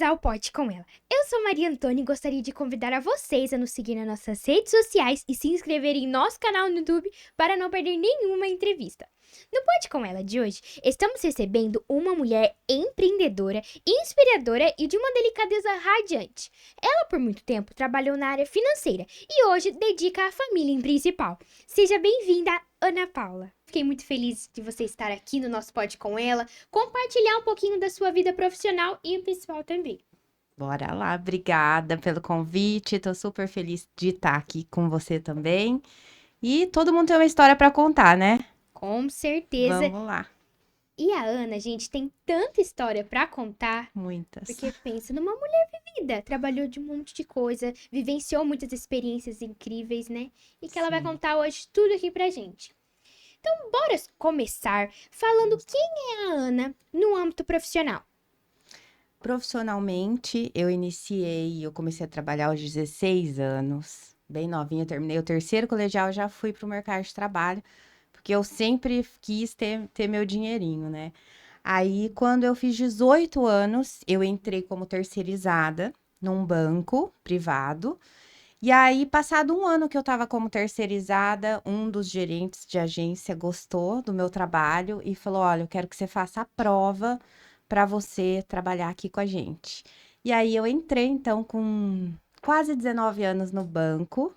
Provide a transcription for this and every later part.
ao Pode Com Ela. Eu sou Maria Antônia e gostaria de convidar a vocês a nos seguir nas nossas redes sociais e se inscreverem em nosso canal no YouTube para não perder nenhuma entrevista. No Pode Com Ela de hoje, estamos recebendo uma mulher empreendedora, inspiradora e de uma delicadeza radiante. Ela, por muito tempo, trabalhou na área financeira e hoje dedica à família em principal. Seja bem-vinda, Ana Paula. Fiquei muito feliz de você estar aqui no nosso Pode Com Ela, compartilhar um pouquinho da sua vida profissional e pessoal também. Bora lá, obrigada pelo convite. Tô super feliz de estar aqui com você também. E todo mundo tem uma história para contar, né? Com certeza. Vamos lá. E a Ana, gente, tem tanta história pra contar, Muitas. porque pensa numa mulher vivida, trabalhou de um monte de coisa, vivenciou muitas experiências incríveis, né? E que ela vai Sim. contar hoje tudo aqui pra gente. Então, bora começar falando quem é a Ana no âmbito profissional. Profissionalmente, eu comecei a trabalhar aos 16 anos, bem novinha, eu terminei o terceiro colegial, já fui pro mercado de trabalho, porque eu sempre quis ter meu dinheirinho, né? Aí, quando eu fiz 18 anos, eu entrei como terceirizada num banco privado. E aí, passado um ano que eu estava como terceirizada, um dos gerentes de agência gostou do meu trabalho e falou: Olha, eu quero que você faça a prova para você trabalhar aqui com a gente. E aí, eu entrei, então, com quase 19 anos no banco,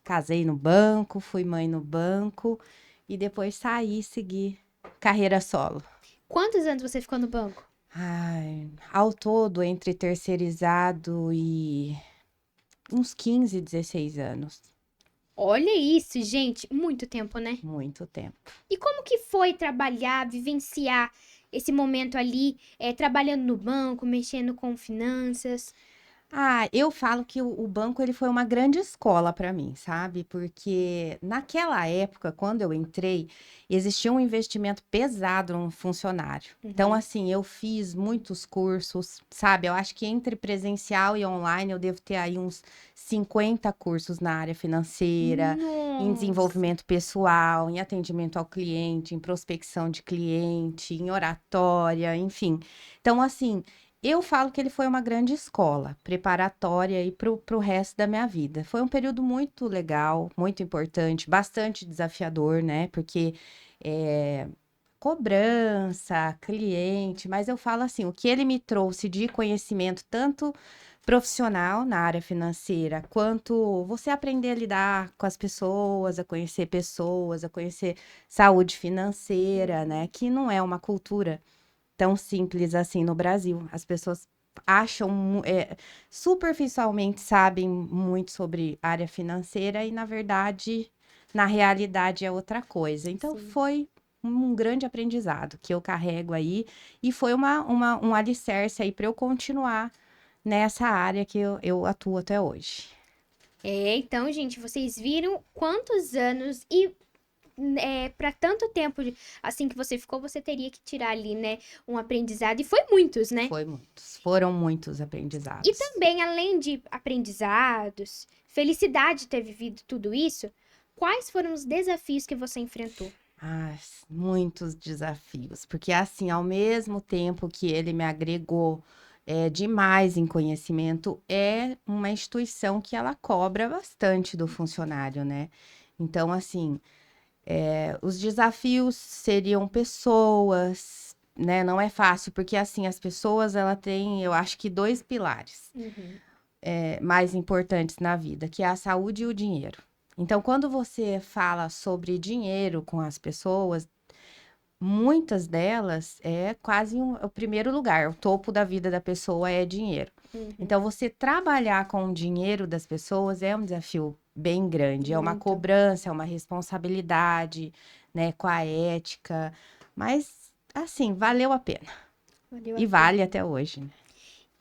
casei no banco, fui mãe no banco e depois saí e segui carreira solo. Quantos anos você ficou no banco? Ai, ao todo, entre terceirizado e uns 15, 16 anos. Olha isso, gente, muito tempo, né? Muito tempo. E como que foi trabalhar, vivenciar esse momento ali, trabalhando no banco, mexendo com finanças? Ah, eu falo que o banco ele foi uma grande escola para mim, sabe? Porque naquela época, quando eu entrei, existia um investimento pesado no funcionário. Então, Uhum. assim, eu fiz muitos cursos, sabe? Eu acho que entre presencial e online eu devo ter aí uns 50 cursos na área financeira, em Nossa. desenvolvimento pessoal, em atendimento ao cliente, em prospecção de cliente, em oratória, enfim. Então, assim. Eu falo que ele foi uma grande escola, preparatória aí para o resto da minha vida. Foi um período muito legal, muito importante, bastante desafiador, né? Porque é, cobrança, cliente, mas eu falo assim, o que ele me trouxe de conhecimento, tanto profissional na área financeira, quanto você aprender a lidar com as pessoas, a conhecer saúde financeira, né? Que não é uma cultura tão simples assim no Brasil. As pessoas acham, superficialmente sabem muito sobre área financeira e, na verdade, na realidade é outra coisa. Então, Sim. foi um grande aprendizado que eu carrego aí e foi um alicerce aí para eu continuar nessa área que eu atuo até hoje. Então, gente, vocês viram quantos anos e para tanto tempo assim que você ficou, você teria que tirar ali, né, um aprendizado. E foi muitos, né? Foram muitos E aprendizados. também, além de aprendizados, felicidade de ter vivido tudo isso, quais foram os desafios que você enfrentou? Ah, muitos desafios, porque assim, ao mesmo tempo que ele me agregou demais em conhecimento, é uma instituição que ela cobra bastante do funcionário, né? Então, assim, os desafios seriam pessoas, né? Não é fácil, porque assim, as pessoas, ela tem, eu acho que dois pilares Uhum. mais importantes na vida, que é a saúde e o dinheiro. Então, quando você fala sobre dinheiro com as pessoas, muitas delas é quase o primeiro lugar, o topo da vida da pessoa é dinheiro. Uhum. Então, você trabalhar com o dinheiro das pessoas é um desafio bem grande, é uma Muito. cobrança, é uma responsabilidade, né, com a ética, mas assim, valeu a pena. Valeu a E pena. vale até hoje, né?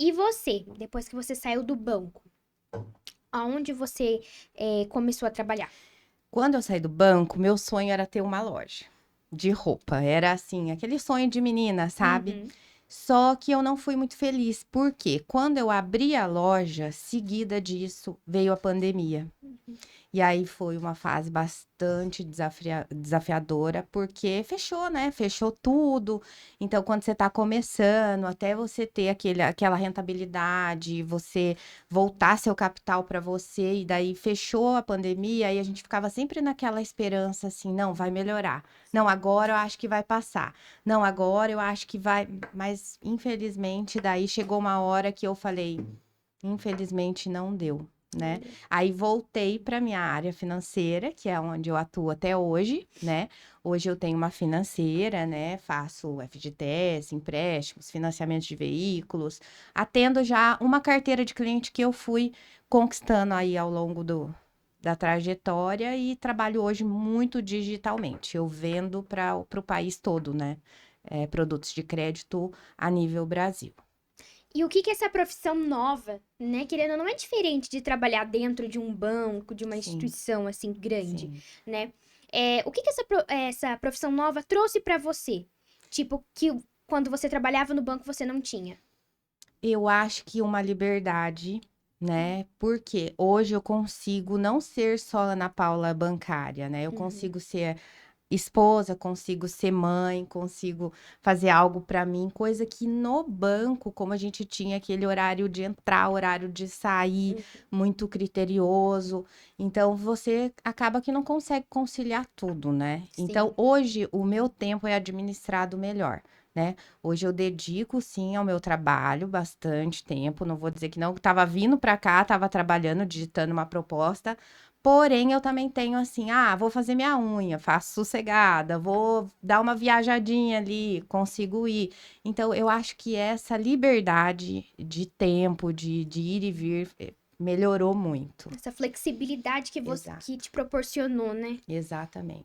E você, depois que você saiu do banco, aonde você começou a trabalhar? Quando eu saí do banco, meu sonho era ter uma loja de roupa. Era assim, aquele sonho de menina, sabe? Uhum. Só que eu não fui muito feliz, porque quando eu abri a loja, seguida disso, veio a pandemia. E aí foi uma fase bastante desafiadora, porque fechou, né? Fechou tudo. Então, quando você está começando, até você ter aquela rentabilidade, você voltar seu capital para você, e daí fechou a pandemia, aí a gente ficava sempre naquela esperança assim, não, vai melhorar. Não, agora eu acho que vai passar. Não, agora eu acho que vai. Mas, infelizmente, daí chegou uma hora que eu falei, infelizmente não deu, né? Aí voltei para minha área financeira, que é onde eu atuo até hoje, né? Hoje eu tenho uma financeira, né? Faço FGTS, empréstimos, financiamentos de veículos, atendo já uma carteira de cliente que eu fui conquistando aí ao longo da trajetória e trabalho hoje muito digitalmente. Eu vendo para o país todo, né? Produtos de crédito a nível Brasil. E o que que essa profissão nova, né, querendo ou não, é diferente de trabalhar dentro de um banco, de uma Sim, instituição assim grande, sim. né? O que que essa profissão nova trouxe pra você? Tipo, que quando você trabalhava no banco você não tinha. Eu acho que uma liberdade, né? Porque hoje eu consigo não ser só Ana Paula bancária, né? Eu Uhum. consigo ser esposa, consigo ser mãe, consigo fazer algo para mim, coisa que no banco, como a gente tinha aquele horário de entrar, horário de sair, Uhum. muito criterioso, então você acaba que não consegue conciliar tudo, né? Então Sim. hoje o meu tempo é administrado melhor. Né? Hoje eu dedico sim ao meu trabalho bastante tempo. Não vou dizer que não, estava vindo para cá, estava trabalhando, digitando uma proposta. Porém, eu também tenho assim, vou fazer minha unha, faço sossegada, vou dar uma viajadinha ali, consigo ir. Então, eu acho que essa liberdade de tempo, de ir e vir, melhorou muito. Essa flexibilidade que você que Exato, te proporcionou, né?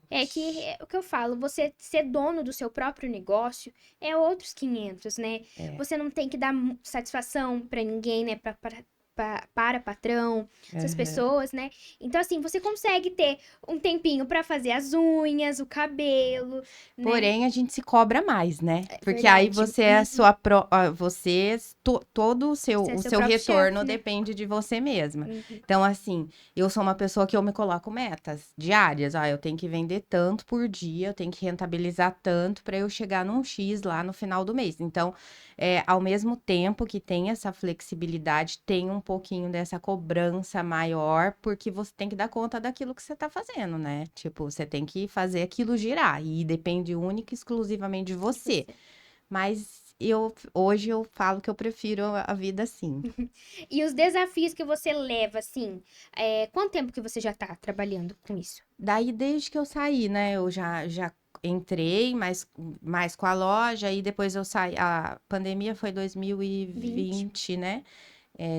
É que exatamente. é o que eu falo, você ser dono do seu próprio negócio é outros 500, né? É, Você não tem que dar satisfação pra ninguém, né? Para patrão, essas aham. pessoas, né? Então, assim, você consegue ter um tempinho pra fazer as unhas, o cabelo, né? Porém, a gente se cobra mais, né? É Porque aí verdade. você é a sua você todo o Você é o seu seu próprio chefe, retorno né? depende de você mesma. Uhum. Então, assim, eu sou uma pessoa que eu me coloco metas diárias. Eu tenho que vender tanto por dia, eu tenho que rentabilizar tanto para eu chegar num X lá no final do mês. Então, ao mesmo tempo que tem essa flexibilidade, tem um pouquinho dessa cobrança maior, porque você tem que dar conta daquilo que você tá fazendo, né? Tipo, você tem que fazer aquilo girar e depende única e exclusivamente de De você. você. Mas hoje eu falo que eu prefiro a vida assim. E os desafios que você leva, assim, quanto tempo que você já tá trabalhando com isso? Daí, desde que eu saí, né? Eu já entrei mais com a loja e depois eu saí. A pandemia foi 20. 2020, né?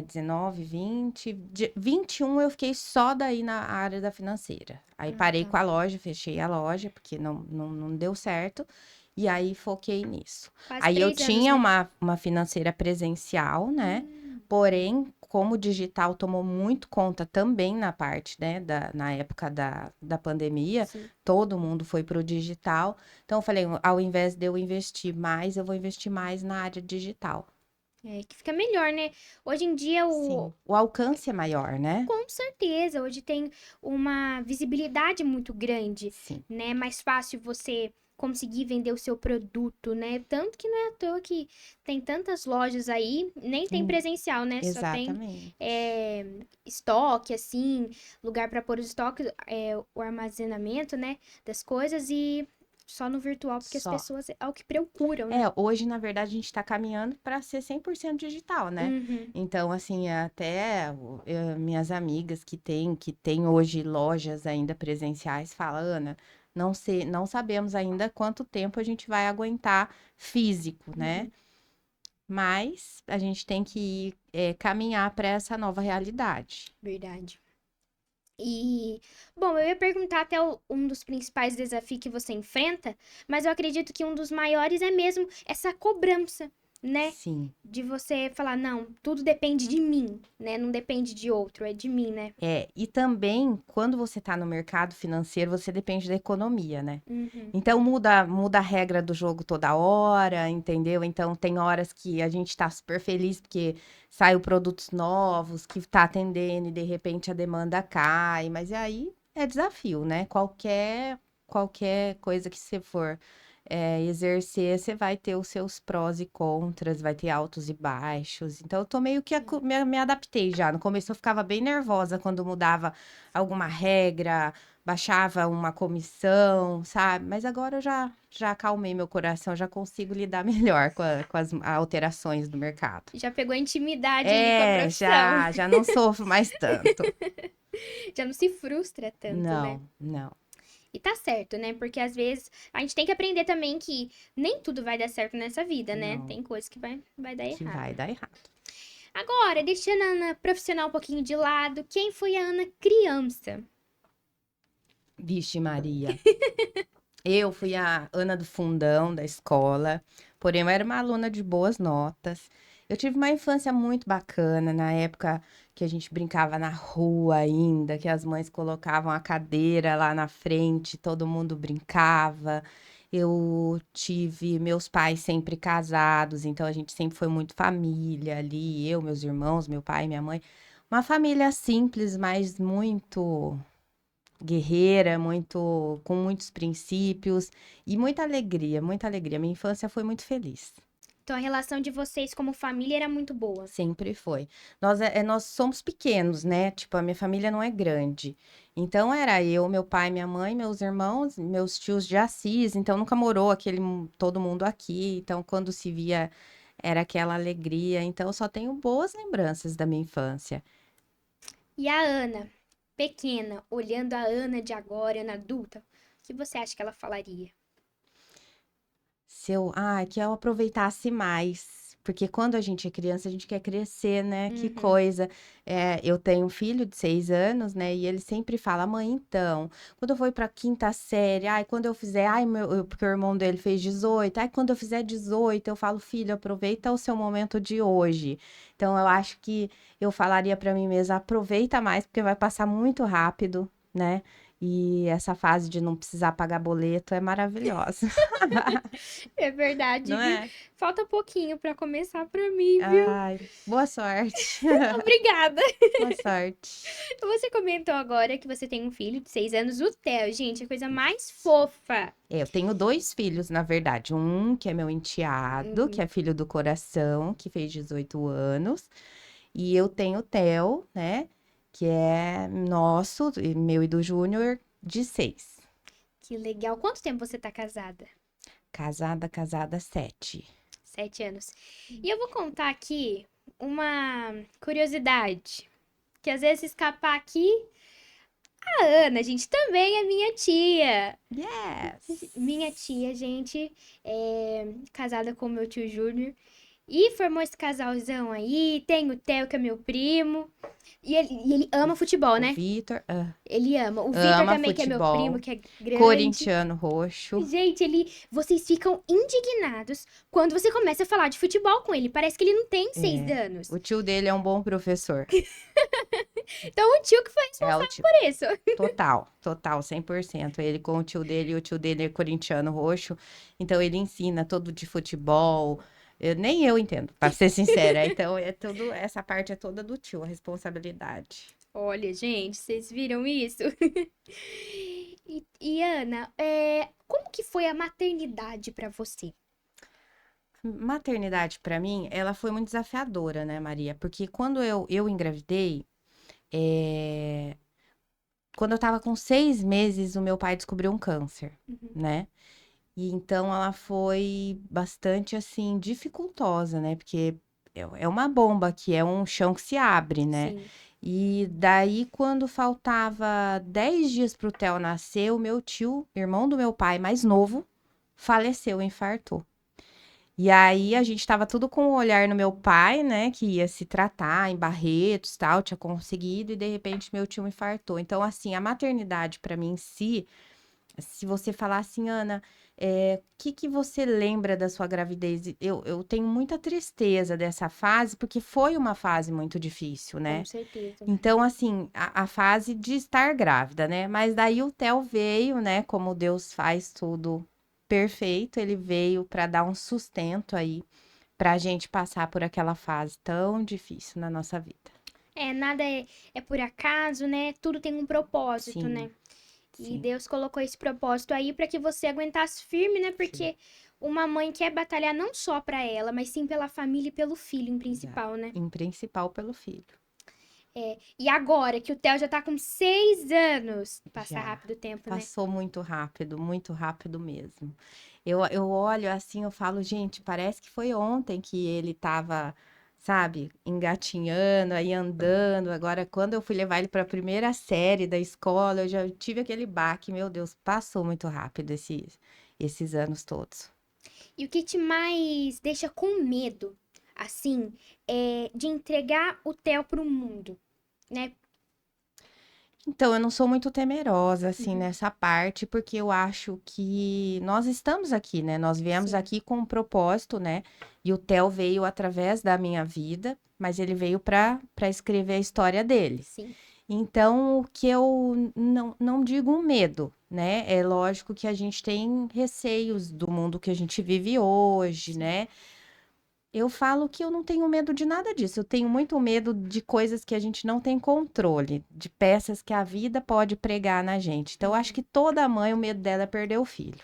19, 20, 21 eu fiquei só daí na área da financeira. Aí Ah, parei tá. com a loja, fechei a loja, porque não deu certo. E aí foquei nisso. Quase Aí eu 3 anos, tinha né? uma financeira presencial, né? Hum, Porém, como o digital tomou muito conta também na parte, né, na época da pandemia, sim. todo mundo foi para o digital. Então, eu falei, ao invés de eu investir mais, eu vou investir mais na área digital. É que fica melhor, né? Hoje em dia, Sim, o alcance é maior, né? com certeza, hoje tem uma visibilidade muito grande, Sim. né? É mais fácil você conseguir vender o seu produto, né? Tanto que não é à toa que tem tantas lojas aí, nem tem Hum, presencial, né? Só tem exatamente. é, estoque, assim, lugar para pôr o estoque, o armazenamento, né? Das coisas e só no virtual, porque as Só. pessoas é o que procuram, né? Hoje, na verdade, a gente está caminhando para ser 100% digital, né? Uhum. Então, assim, até minhas amigas que têm hoje lojas ainda presenciais falam, Ana, não sabemos ainda quanto tempo a gente vai aguentar físico, né? Uhum. Mas a gente tem que ir, caminhar para essa nova realidade. Verdade. E, bom, eu ia perguntar até um dos principais desafios que você enfrenta, mas eu acredito que um dos maiores é mesmo essa cobrança, né? Sim. De você falar, não, tudo depende de mim, né? Não depende de outro, é de mim, né? E também, quando você tá no mercado financeiro, você depende da economia, né? Uhum. Então, muda a regra do jogo toda hora, entendeu? Então, tem horas que a gente tá super feliz porque saiu produtos novos, que tá atendendo e, de repente, a demanda cai. Mas aí é desafio, né? Qualquer coisa que você for exercer, você vai ter os seus prós e contras, vai ter altos e baixos. Então, eu tô meio que me adaptei já. No começo, eu ficava bem nervosa quando mudava alguma regra, baixava uma comissão, sabe? Mas agora eu já acalmei meu coração, já consigo lidar melhor com as alterações do mercado. Já pegou intimidade ali com a profissão. Já não sofro mais tanto. Já não se frustra tanto, né? Não, não. E tá certo, né? Porque às vezes a gente tem que aprender também que nem tudo vai dar certo nessa vida, né? Não, Tem coisas que vai dar que vai errado. dar errado. Agora, deixando a Ana profissional um pouquinho de lado, quem foi a Ana criança? Vixe, Maria. Eu fui a Ana do fundão da escola, porém eu era uma aluna de boas notas. Eu tive uma infância muito bacana, na época que a gente brincava na rua ainda, que as mães colocavam a cadeira lá na frente, todo mundo brincava. Eu tive meus pais sempre casados, então a gente sempre foi muito família ali, eu, meus irmãos, meu pai, minha mãe. Uma família simples, mas muito guerreira, muito com muitos princípios e muita alegria, muita alegria. Minha infância foi muito feliz. Então a relação de vocês como família era muito boa. Sempre foi. Nós somos pequenos, né? Tipo, a minha família não é grande. Então, era eu, meu pai, minha mãe, meus irmãos, meus tios de Assis. Então, nunca morou todo mundo aqui. Então, quando se via, era aquela alegria. Então, eu só tenho boas lembranças da minha infância. E a Ana, pequena, olhando a Ana de agora, Ana adulta, o que você acha que ela falaria? Que eu aproveitasse mais. Porque quando a gente é criança, a gente quer crescer, né? Que Uhum. coisa. Eu tenho um filho de 6 anos, né? E ele sempre fala, mãe, então, quando eu for pra quinta série, quando eu fizer, porque o irmão dele fez 18, quando eu fizer 18, eu falo, filho, aproveita o seu momento de hoje. Então, eu acho que eu falaria pra mim mesma, aproveita mais, porque vai passar muito rápido, né? E essa fase de não precisar pagar boleto é maravilhosa. É verdade, Não viu? é? Falta pouquinho pra começar pra mim, viu? Ai, boa sorte. Obrigada. Boa sorte. Você comentou agora que você tem um filho de 6 anos, o Theo, gente, a coisa mais fofa. Eu tenho 2 filhos, na verdade. Um que é meu enteado, que Uhum. é filho do coração, que fez 18 anos. E eu tenho o Theo, né? Que é nosso, meu e do Júnior, de 6. Que legal. Quanto tempo você tá casada? Casada, 7. 7 anos. E eu vou contar aqui uma curiosidade. Que às vezes se escapar aqui, a Ana, gente, também é minha tia. Yes! Minha tia, gente, é casada com meu tio Júnior. E formou esse casalzão aí. Tem o Theo, que é meu primo. E ele ama futebol, O né? Vitor Ele ama. O Vitor ama também, que é meu primo, futebol. que é grande. Corintiano roxo. Gente, vocês ficam indignados quando você começa a falar de futebol com ele. Parece que ele não tem seis É. anos. O tio dele é um bom professor. Então o tio que foi É o responsável tio. por isso. Total, 100%. Ele com o tio dele, e o tio dele é corintiano roxo, então ele ensina todo de futebol. Nem eu entendo, pra ser sincera. Então essa parte é toda do tio, a responsabilidade. Olha, gente, vocês viram isso? E, Ana, como que foi a maternidade pra você? Maternidade pra mim, ela foi muito desafiadora, né, Maria? Porque quando eu engravidei, é, quando eu tava com 6 meses, o meu pai descobriu um câncer, Uhum. né? E então ela foi bastante assim dificultosa, né? Porque é uma bomba que é um chão que se abre, né? Sim. E daí, quando faltava 10 dias para o Theo nascer, o meu tio, irmão do meu pai, mais novo, faleceu, infartou. E aí a gente tava tudo com o olhar no meu pai, né? Que ia se tratar em Barretos, tal, tinha conseguido, e de repente meu tio infartou. Então, assim, a maternidade para mim em si Se você falar assim, Ana, o que que você lembra da sua gravidez? Eu tenho muita tristeza dessa fase, porque foi uma fase muito difícil, Com né? certeza. Então, assim, a fase de estar grávida, né? Mas daí o Theo veio, né? Como Deus faz tudo perfeito, ele veio para dar um sustento aí, pra gente passar por aquela fase tão difícil na nossa vida. Nada é por acaso, né? Tudo tem um propósito, né? Sim, E sim, Deus colocou esse propósito aí pra que você aguentasse firme, né? sim, Porque uma mãe quer batalhar não só pra ela, mas sim pela família e pelo filho em exato. principal, né? Em principal pelo filho. E agora que o Theo já tá com 6 anos, passa Já. rápido o tempo, né? Passou muito rápido mesmo. Eu olho assim, eu falo, gente, parece que foi ontem que ele tava, sabe, engatinhando, aí andando. Agora, quando eu fui levar ele para a primeira série da escola, eu já tive aquele baque. Meu Deus, passou muito rápido esses anos todos. E o que te mais deixa com medo, assim, é de entregar o Theo pro mundo, né? Então, eu não sou muito temerosa, assim, Uhum. nessa parte, porque eu acho que nós estamos aqui, né? Nós viemos Sim, aqui com um propósito, né? E o Theo veio através da minha vida, mas ele veio para escrever a história dele. sim. Então, o que eu não digo um medo, né? É lógico que a gente tem receios do mundo que a gente vive hoje, Sim. né? Eu falo que eu não tenho medo de nada disso. Eu tenho muito medo de coisas que a gente não tem controle, de peças que a vida pode pregar na gente. Então, eu acho Uhum. que toda mãe, o medo dela é perder o filho.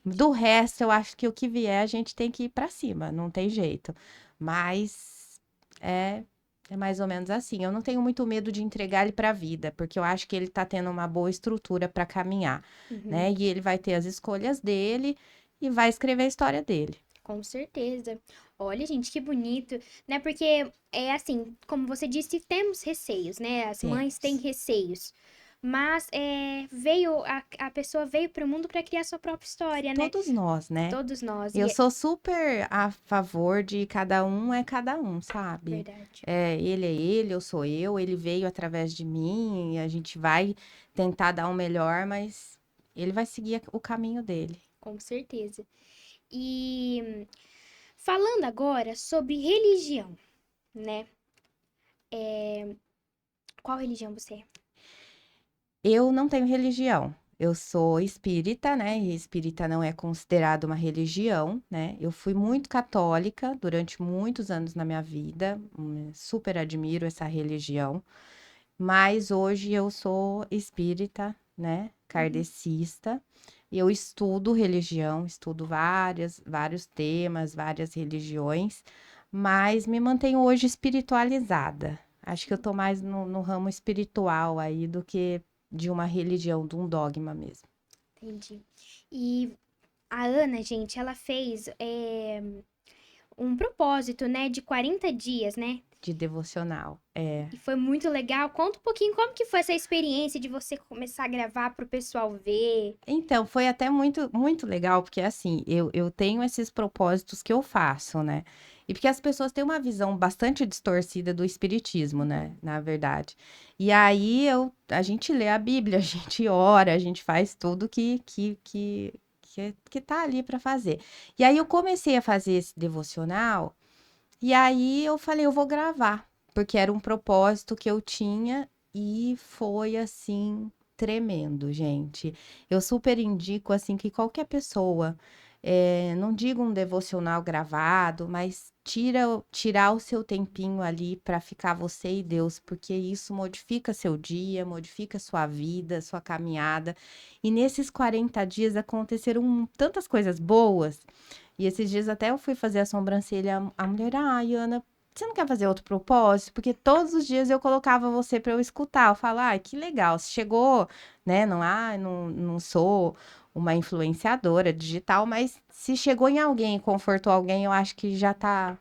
Do resto, eu acho que o que vier, a gente tem que ir para cima, não tem jeito. Mas é, é mais ou menos assim. Eu não tenho muito medo de entregar ele para a vida, porque eu acho que ele está tendo uma boa estrutura para caminhar, Uhum. né? E ele vai ter as escolhas dele e vai escrever a história dele. Com certeza. Olha, gente, que bonito, né? Porque é assim, como você disse, temos receios, né? As mães têm Temos. receios. Mas a pessoa veio para o mundo para criar sua própria história, né? Todos nós, né? Todos nós. Eu sou super a favor de cada um é cada um, sabe? Verdade, Ele é ele, eu sou eu, ele veio através de mim, e a gente vai tentar dar o melhor, mas ele vai seguir o caminho dele. com certeza. E falando agora sobre religião, né? Qual religião você é? Eu não tenho religião. Eu sou espírita, né? E espírita não é considerado uma religião, né? Eu fui muito católica durante muitos anos na minha vida, super admiro essa religião. Mas hoje eu sou espírita, né? Uhum. Kardecista. Eu estudo religião, estudo vários temas, várias religiões, mas me mantenho hoje espiritualizada. Acho que eu Sim, tô mais no ramo espiritual aí do que de uma religião, de um dogma mesmo, entendi. E a Ana, gente, ela fez um propósito, né, de 40 dias, né? de devocional. É. E foi muito legal. Conta um pouquinho como que foi essa experiência de você começar a gravar pro pessoal ver. Então, foi até muito legal, porque assim, eu tenho esses propósitos que eu faço, né? E porque as pessoas têm uma visão bastante distorcida do espiritismo, né? Na verdade. E aí a gente lê a Bíblia, a gente ora, a gente faz tudo que tá ali para fazer. E aí eu comecei a fazer esse devocional, e aí eu falei, eu vou gravar, porque era um propósito que eu tinha e foi assim tremendo, gente. Eu super indico assim que qualquer pessoa, não digo um devocional gravado, mas tirar o seu tempinho ali para ficar você e Deus, porque isso modifica seu dia, modifica sua vida, sua caminhada. E nesses 40 dias aconteceram tantas coisas boas. E esses dias até eu fui fazer a sobrancelha, a mulher, ai, Ana, você não quer fazer outro propósito? Porque todos os dias eu colocava você para eu escutar. Eu falo, ai, que legal, você chegou, né? Não sou uma influenciadora digital, mas se chegou em alguém, confortou alguém, eu acho que já tá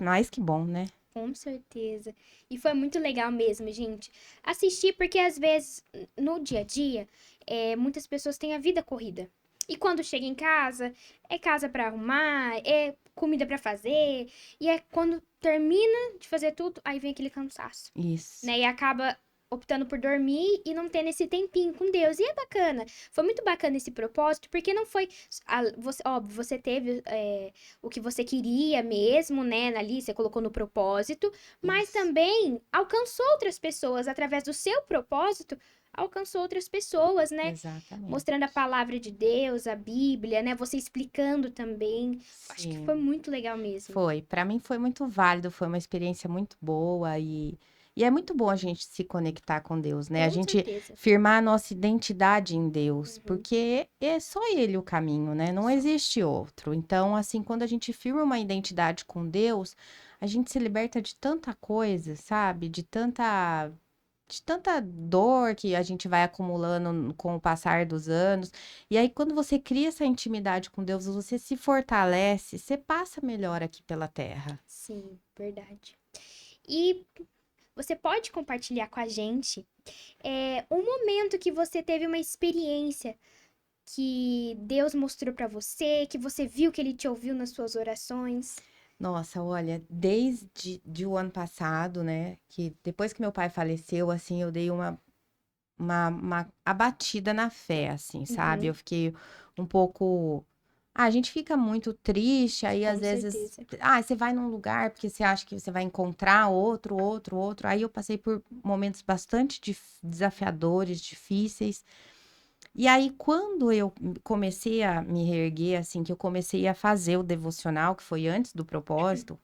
mais que bom, né? Com certeza. E foi muito legal mesmo, gente. Assistir, porque às vezes, no dia a dia, muitas pessoas têm a vida corrida. E quando chega em casa, é casa pra arrumar, é comida pra fazer. E é quando termina de fazer tudo, aí vem aquele cansaço, Isso. né? E acaba optando por dormir e não tendo esse tempinho com Deus. E é bacana. Foi muito bacana esse propósito, porque não foi. Óbvio, você teve o que você queria mesmo, né? Ali, você colocou no propósito, mas Isso. também alcançou outras pessoas através do seu propósito. Alcançou outras pessoas, né? Exatamente. Mostrando a palavra de Deus, a Bíblia, né? Você explicando também. Acho que foi Sim. muito legal mesmo. Foi, para mim foi muito válido, foi uma experiência muito boa e é muito bom a gente se conectar com Deus, né? A Com gente certeza. firmar a nossa identidade em Deus, Uhum. porque é só Ele o caminho, né? Não Só. existe outro. Então, assim, quando a gente firma uma identidade com Deus, a gente se liberta de tanta coisa, sabe? De tanta dor que a gente vai acumulando com o passar dos anos. E aí, quando você cria essa intimidade com Deus, você se fortalece, você passa melhor aqui pela terra. Sim, verdade. E você pode compartilhar com a gente um momento que você teve uma experiência que Deus mostrou pra você, que você viu que Ele te ouviu nas suas orações. Nossa, olha, desde o ano passado, né, que depois que meu pai faleceu, assim, eu dei uma abatida na fé, assim, sabe? Uhum, Eu fiquei um pouco. Ah, a gente fica muito triste, aí às com vezes. certeza. Ah, você vai num lugar porque você acha que você vai encontrar outro. Aí eu passei por momentos bastante desafiadores, difíceis. E aí, quando eu comecei a me reerguer, assim, que eu comecei a fazer o devocional, que foi antes do propósito,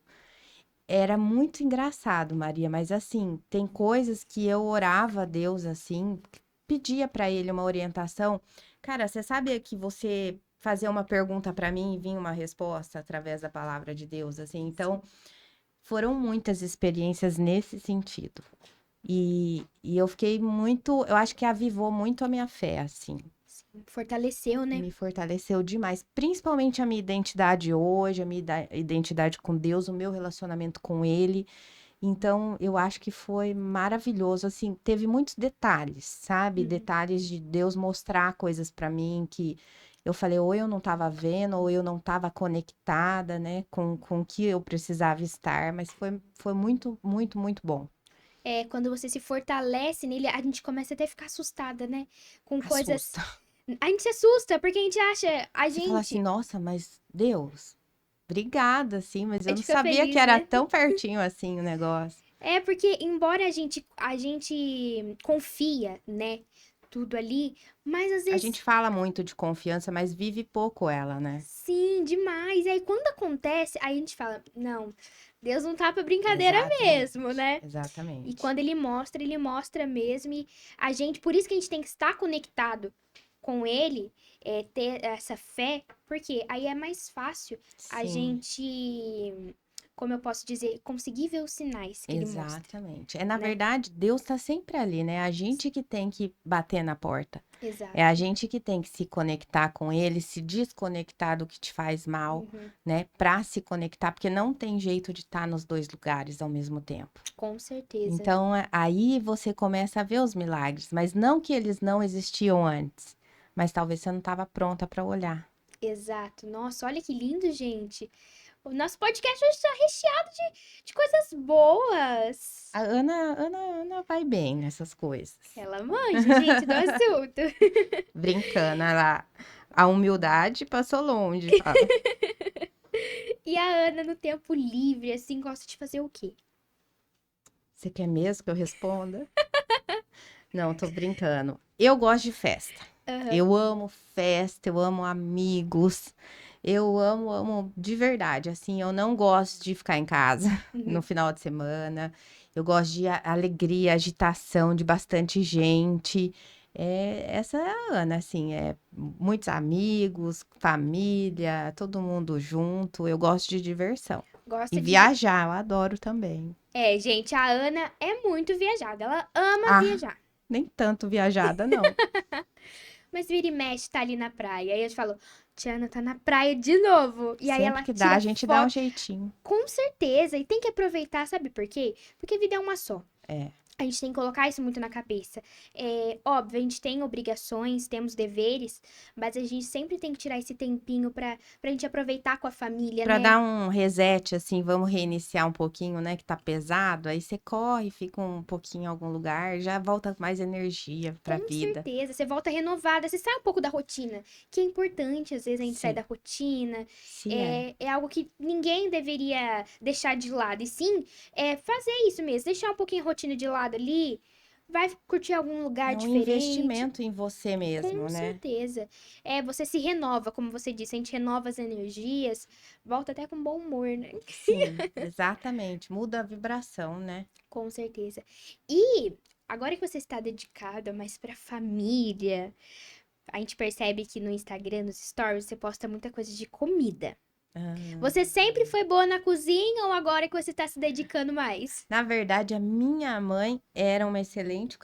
era muito engraçado, Maria, mas assim, tem coisas que eu orava a Deus assim, pedia pra ele uma orientação. Cara, você sabe que você fazia uma pergunta pra mim e vinha uma resposta através da palavra de Deus, assim? Então, foram muitas experiências nesse sentido. E eu fiquei muito, eu acho que avivou muito a minha fé, assim. Sim, fortaleceu, né? Me fortaleceu demais, principalmente a minha identidade hoje, a minha identidade com Deus, o meu relacionamento com Ele. Então, eu acho que foi maravilhoso, assim, teve muitos detalhes, sabe? Uhum. Detalhes de Deus mostrar coisas pra mim que eu falei, ou eu não estava vendo, ou eu não estava conectada, né, com o que eu precisava estar, mas foi muito, muito, muito bom. Quando você se fortalece nele, a gente começa até a ficar assustada, né? Com coisas. Assusta. A gente se assusta, porque a gente acha. A Você fala assim, gente. nossa, mas Deus, obrigada, assim, mas A eu gente não fica sabia que feliz, era né? tão pertinho assim o negócio. Porque, embora a gente confia, né? Tudo ali, mas às A gente vezes. fala muito de confiança, mas vive pouco ela, né? Sim, demais. E aí, quando acontece, aí a gente fala: não, Deus não tá pra brincadeira mesmo, Exatamente, né? E exatamente. quando ele mostra mesmo. E a gente, por isso que a gente tem que estar conectado com ele, ter essa fé, porque aí é mais fácil a Sim, gente, como eu posso dizer, conseguir ver os sinais que ele mostra, exatamente. É, na né? verdade, Deus tá sempre ali, né? A gente que tem que bater na porta. É a Exato. gente que tem que se conectar com ele, se desconectar do que te faz mal, Uhum, né? Pra se conectar, porque não tem jeito de estar nos dois lugares ao mesmo tempo. com certeza. Então, aí você começa a ver os milagres, mas não que eles não existiam antes, mas talvez você não estava pronta para olhar. Exato. Nossa, olha que lindo, gente. O nosso podcast hoje está recheado de coisas boas. A Ana vai bem nessas coisas. Ela manja, gente, do assunto. Brincando, a humildade passou longe, fala. E a Ana, no tempo livre, assim, gosta de fazer o quê? Você quer mesmo que eu responda? Não, tô brincando. Eu gosto de festa. Aham. Eu amo festa, eu amo amigos. Eu amo de verdade. Assim, eu não gosto de ficar em casa no Uhum. final de semana. Eu gosto de alegria, agitação, de bastante gente. Essa é a Ana, assim, muitos amigos, família, todo mundo junto. Eu gosto de diversão. E Gosta de. viajar, eu adoro também. Gente, a Ana é muito viajada. Ela ama Ah, viajar. nem tanto viajada, não. Mas vira e mexe, tá ali na praia. Aí eu falo, Tiana tá na praia de novo. E aí Sempre ela que dá, a tira gente dá um foto. jeitinho. Com certeza. E tem que aproveitar, sabe por quê? Porque a vida é uma só. É. A gente tem que colocar isso muito na cabeça. É, óbvio, a gente tem obrigações, temos deveres, mas a gente sempre tem que tirar esse tempinho pra gente aproveitar com a família, Pra né? dar um reset, assim, vamos reiniciar um pouquinho, né, que tá pesado, aí você corre, fica um pouquinho em algum lugar, já volta com mais energia pra Com vida. certeza, você volta renovada, você sai um pouco da rotina, que é importante, às vezes a gente sai Sim, da rotina, se é. é algo que ninguém deveria deixar de lado, e sim, fazer isso mesmo, deixar um pouquinho a rotina de lado ali, vai curtir algum lugar É um diferente. investimento em você Com mesmo, né? certeza. É, você se renova, como você disse, a gente renova as energias, volta até com bom humor, né? Sim, exatamente. Muda a vibração, né? Com certeza. E agora que você está dedicada mais pra família, a gente percebe que no Instagram, nos stories, você posta muita coisa de comida. Ah. Você sempre foi boa na cozinha ou agora que você está se dedicando mais? Na verdade, a minha mãe era uma excelente,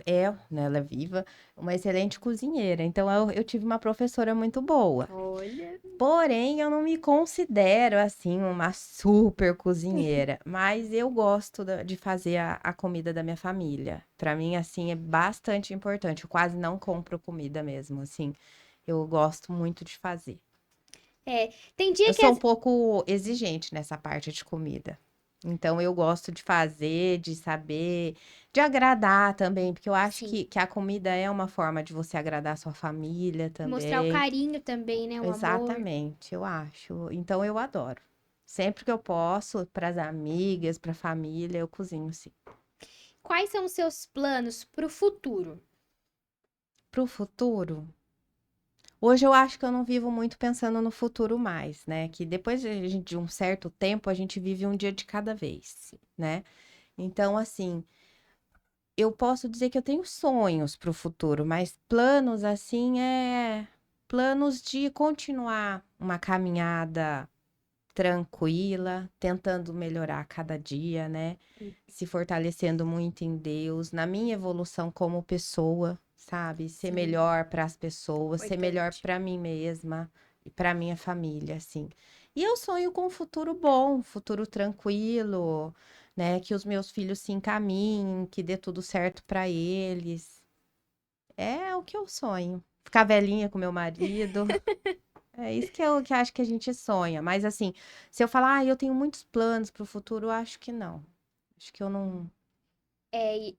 né, ela é viva, uma excelente cozinheira. Então, eu tive uma professora muito boa. Olha. Porém, eu não me considero, assim, uma super cozinheira. Mas eu gosto de fazer a comida da minha família. Para mim, assim, é bastante importante. Eu quase não compro comida mesmo, assim. Eu gosto muito de fazer. É, tem dia Eu que sou um pouco exigente nessa parte de comida. Então, eu gosto de fazer, de saber, de agradar também, porque eu acho sim, que a comida é uma forma de você agradar a sua família mostrar o também. carinho também, né? O amor. Exatamente, eu acho. Então, eu adoro. Sempre que eu posso, para as amigas, para a família, eu cozinho sim. Quais são os seus planos pro futuro? Para o futuro, hoje eu acho que eu não vivo muito pensando no futuro mais, né? Que depois de um certo tempo, a gente vive um dia de cada vez, né? Então, assim, eu posso dizer que eu tenho sonhos para o futuro, mas planos assim planos de continuar uma caminhada tranquila, tentando melhorar a cada dia, né? Se fortalecendo muito em Deus, na minha evolução como pessoa, sabe? Ser Sim, melhor para as pessoas, ser melhor importante. para mim mesma e para minha família, assim. E eu sonho com um futuro bom, um futuro tranquilo, né? Que os meus filhos se encaminhem, que dê tudo certo para eles. É o que eu sonho. Ficar velhinha com meu marido. É isso que eu acho que a gente sonha. Mas assim, se eu falar, eu tenho muitos planos para o futuro, eu acho que não. Acho que eu não.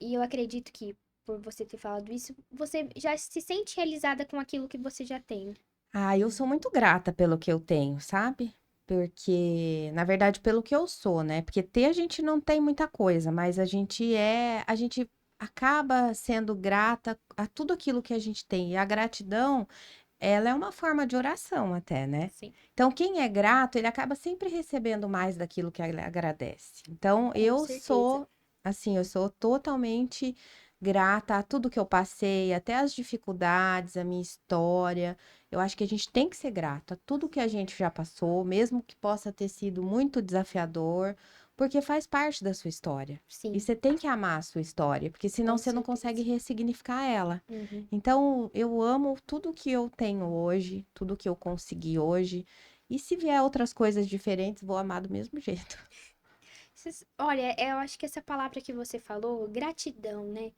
E eu acredito que, por você ter falado isso, você já se sente realizada com aquilo que você já tem. Ah, eu sou muito grata pelo que eu tenho, sabe? Porque, na verdade, pelo que eu sou, né? Porque ter a gente não tem muita coisa, mas a gente acaba sendo grata a tudo aquilo que a gente tem. E a gratidão, ela é uma forma de oração até, né? Sim, Então, quem é grato, ele acaba sempre recebendo mais daquilo que ele agradece. Então, com certeza. eu sou totalmente grata a tudo que eu passei, até as dificuldades, a minha história. Eu acho que a gente tem que ser grato a tudo que a gente já passou, mesmo que possa ter sido muito desafiador, porque faz parte da sua história. E Sim, você tem que amar a sua história, porque senão com você não consegue certeza. ressignificar ela. Uhum. Então, eu amo tudo que eu tenho hoje, tudo que eu consegui hoje. E se vier outras coisas diferentes, vou amar do mesmo jeito. Olha, eu acho que essa palavra que você falou, gratidão, né?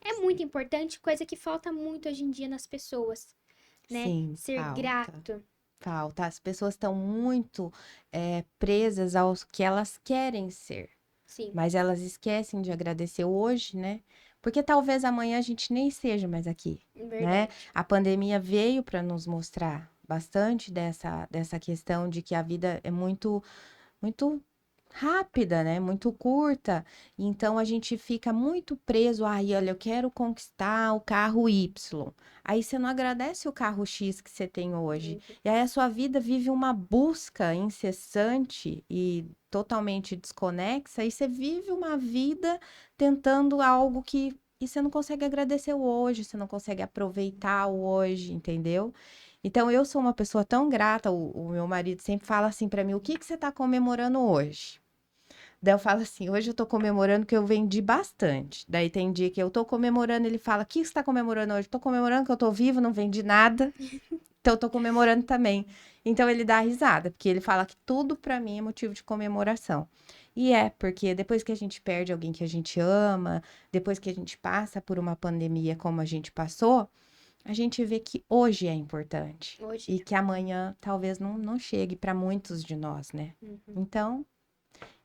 É muito importante, coisa que falta muito hoje em dia nas pessoas, né? Sim, Ser falta. grato. Falta. As pessoas estão muito presas aos que elas querem ser, Sim, mas elas esquecem de agradecer hoje, né? Porque talvez amanhã a gente nem esteja mais aqui, né? verdade. A pandemia veio para nos mostrar bastante dessa questão de que a vida é muito rápida, né? Muito curta. Então a gente fica muito preso. Ai, olha, eu quero conquistar o carro Y. Aí você não agradece o carro X que você tem hoje. Uhum. E aí a sua vida vive uma busca incessante e totalmente desconexa. E você vive uma vida tentando algo que. E você não consegue agradecer o hoje, você não consegue aproveitar o hoje, entendeu? Então, eu sou uma pessoa tão grata. O meu marido sempre fala assim para mim: o que que você está comemorando hoje? Daí eu falo assim, hoje eu tô comemorando que eu vendi bastante. Daí tem dia que eu tô comemorando, ele fala, o que você tá comemorando hoje? Tô comemorando que eu tô vivo, não vendi nada. Então eu tô comemorando também. Então ele dá risada, porque ele fala que tudo pra mim é motivo de comemoração. E é, porque depois que a gente perde alguém que a gente ama, depois que a gente passa por uma pandemia como a gente passou, a gente vê que hoje é importante Hoje e que amanhã talvez não chegue para muitos de nós, né? é. Uhum. Então,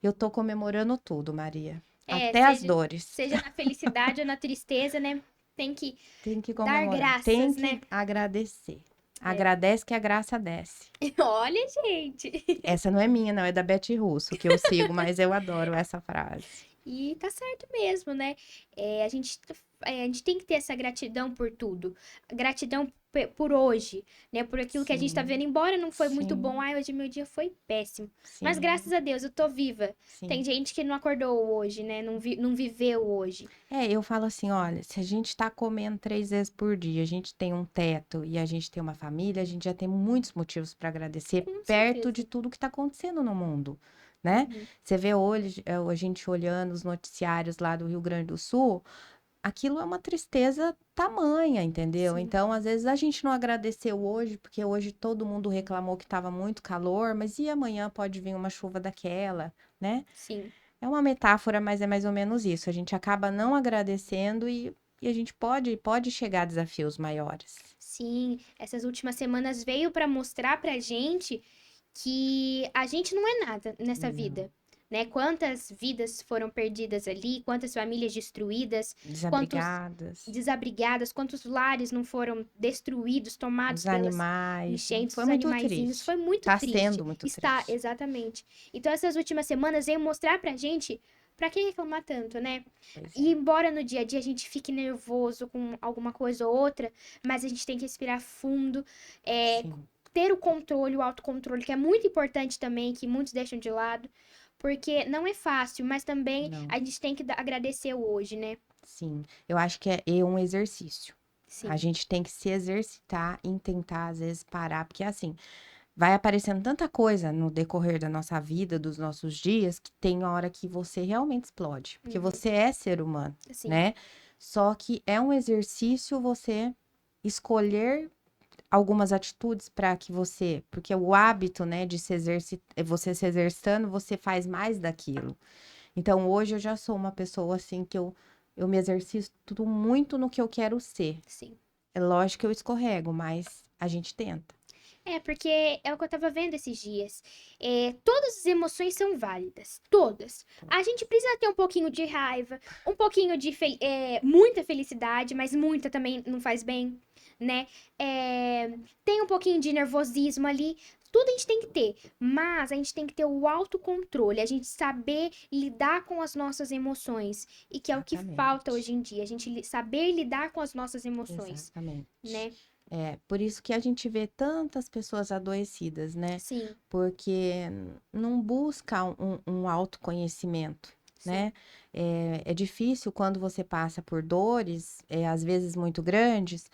eu tô comemorando tudo, Maria. É, Até as dores. seja na felicidade ou na tristeza, né? Tem que Tem que dar comemorar, tem graças, que né? agradecer. É. Agradece que a graça desce. Olha, gente. Essa não é minha, não, é da Betty Russo, que eu sigo, mas eu adoro essa frase. E tá certo mesmo, né? A gente tem que ter essa gratidão por tudo. Gratidão por hoje, né? Por aquilo que a gente tá Sim, vendo. Embora não foi muito bom, sim, ai, hoje meu dia foi péssimo. Mas sim, graças a Deus eu tô viva. Tem sim. gente que não acordou hoje, né? Não viveu hoje. É, eu falo assim, olha, se a gente tá comendo 3 vezes por dia, a gente tem um teto e a gente tem uma família, a gente já tem muitos motivos para agradecer Com perto de certeza. tudo que tá acontecendo no mundo, né? Uhum. Você vê hoje, a gente olhando os noticiários lá do Rio Grande do Sul, aquilo é uma tristeza tamanha, entendeu? Sim, Então, às vezes a gente não agradeceu hoje, porque hoje todo mundo reclamou que estava muito calor, mas e amanhã pode vir uma chuva daquela, né? sim. É uma metáfora, mas é mais ou menos isso. A gente acaba não agradecendo e a gente pode chegar a desafios maiores. Sim, essas últimas semanas veio para mostrar pra gente que a gente não é nada nessa Não. vida, né? Quantas vidas foram perdidas ali, quantas famílias destruídas, quantos Desabrigadas, desabrigadas, quantos lares não foram destruídos, tomados os pelas animais. enchentes, Foi os muito animaizinhos. triste. Foi muito Tá triste. sendo muito Está, triste. exatamente. Então essas últimas semanas veio mostrar pra gente pra que reclamar tanto, né? Pois E é. embora no dia a dia a gente fique nervoso com alguma coisa ou outra, mas a gente tem que respirar fundo, é, Sim. ter o controle, o autocontrole, que é muito importante também, que muitos deixam de lado, porque não é fácil, mas também Não. a gente tem que agradecer o hoje, né? Sim. Eu acho que é um exercício. A Sim, gente tem que se exercitar em tentar, às vezes, parar, porque assim, vai aparecendo tanta coisa no decorrer da nossa vida, dos nossos dias, que tem hora que você realmente explode, porque uhum, você é ser humano, sim, né? Só que é um exercício você escolher algumas atitudes para que você, porque o hábito, né, de se exercitar, você se exercitando, você faz mais daquilo. Então, hoje eu já sou uma pessoa assim que eu me exercito muito no que eu quero ser. sim. É lógico que eu escorrego, mas a gente tenta. É, porque é o que eu tava vendo esses dias. É, todas as emoções são válidas. Todas. A gente precisa ter um pouquinho de raiva, um pouquinho de muita felicidade, mas muita também não faz bem, né? É, tem um pouquinho de nervosismo ali. Tudo a gente tem que ter, mas a gente tem que ter o autocontrole, a gente saber lidar com as nossas emoções, e que é o que falta Exatamente. hoje em dia, a gente saber lidar com as nossas emoções, Exatamente. né? É, por isso que a gente vê tantas pessoas adoecidas, né? Sim, Porque não busca um autoconhecimento, sim, né? É difícil quando você passa por dores, às vezes muito grandes,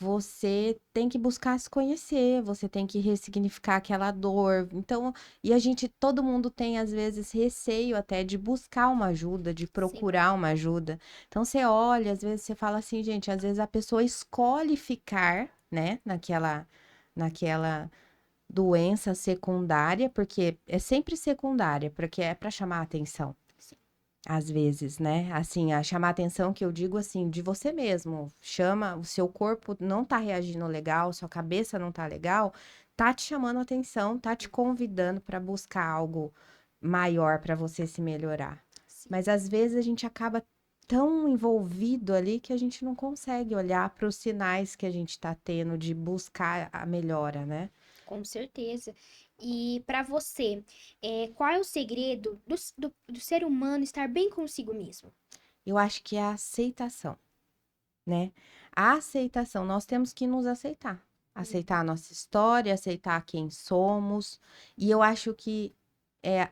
você tem que buscar se conhecer, você tem que ressignificar aquela dor. Então, e a gente, todo mundo tem, às vezes, receio até de buscar uma ajuda, de sim. procurar uma ajuda. Então você olha, às vezes você fala assim, gente, às vezes a pessoa escolhe ficar, né, naquela doença secundária, porque é sempre secundária, porque é para chamar a atenção. Sim. Às vezes, né? Assim, a chamar a atenção que eu digo assim, de você mesmo. Chama, o seu corpo não tá reagindo legal, sua cabeça não tá legal, tá te chamando a atenção, tá te convidando para buscar algo maior para você se melhorar. Sim, Mas às vezes a gente acaba tão envolvido ali que a gente não consegue olhar para os sinais que a gente está tendo de buscar a melhora, né? com certeza. E para você, qual é o segredo do ser humano estar bem consigo mesmo? Eu acho que é a aceitação, né? A aceitação, nós temos que nos aceitar. Aceitar a nossa história, aceitar quem somos. E eu acho que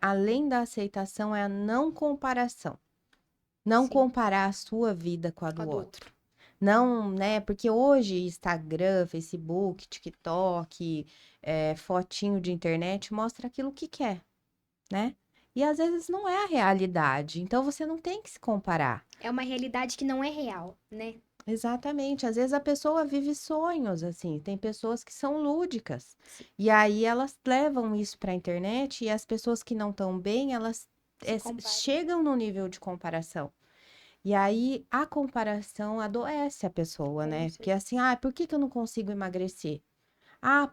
além da aceitação é a não comparação. Não Sim, comparar a sua vida com a com a do do outro. outro. Não, né? Porque hoje Instagram, Facebook, TikTok, fotinho de internet mostra aquilo que quer, né? E às vezes não é a realidade. Então você não tem que se comparar. É uma realidade que não é real, né? Exatamente. Às vezes a pessoa vive sonhos, assim. Tem pessoas que são lúdicas. Sim, E aí elas levam isso para a internet e as pessoas que não estão bem, elas Se compara. chegam no nível de comparação. E aí a comparação adoece a pessoa, Com né? Porque certeza. assim, por que que eu não consigo emagrecer?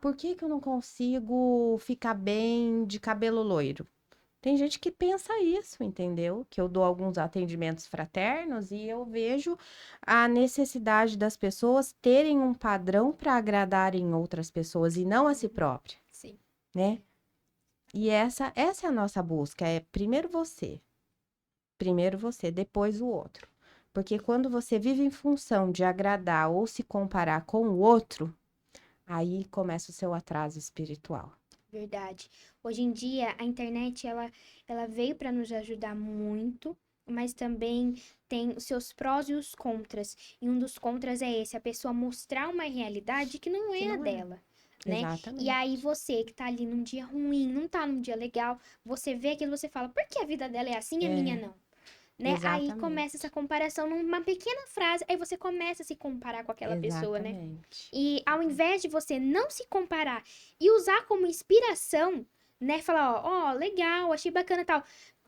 Por que que eu não consigo ficar bem de cabelo loiro? Tem gente que pensa isso, entendeu? Que eu dou alguns atendimentos fraternos e eu vejo a necessidade das pessoas terem um padrão para agradarem outras pessoas e não a si própria, Sim. né? E essa é a nossa busca, é primeiro você, depois o outro. Porque quando você vive em função de agradar ou se comparar com o outro, aí começa o seu atraso espiritual. Verdade. Hoje em dia, a internet, ela veio para nos ajudar muito, mas também tem os seus prós e os contras. E um dos contras é esse, a pessoa mostrar uma realidade que não Que é a não é. dela, né? E Exatamente. aí você que tá ali num dia ruim, não tá num dia legal, você vê aquilo, você fala, por que a vida dela é assim e a minha É, não? Né? Aí começa essa exatamente. comparação numa pequena frase, aí você começa a se comparar com aquela pessoa, né? Exatamente. E ao invés de você não se comparar e usar como inspiração, né? Falar, ó, legal, achei bacana e tal.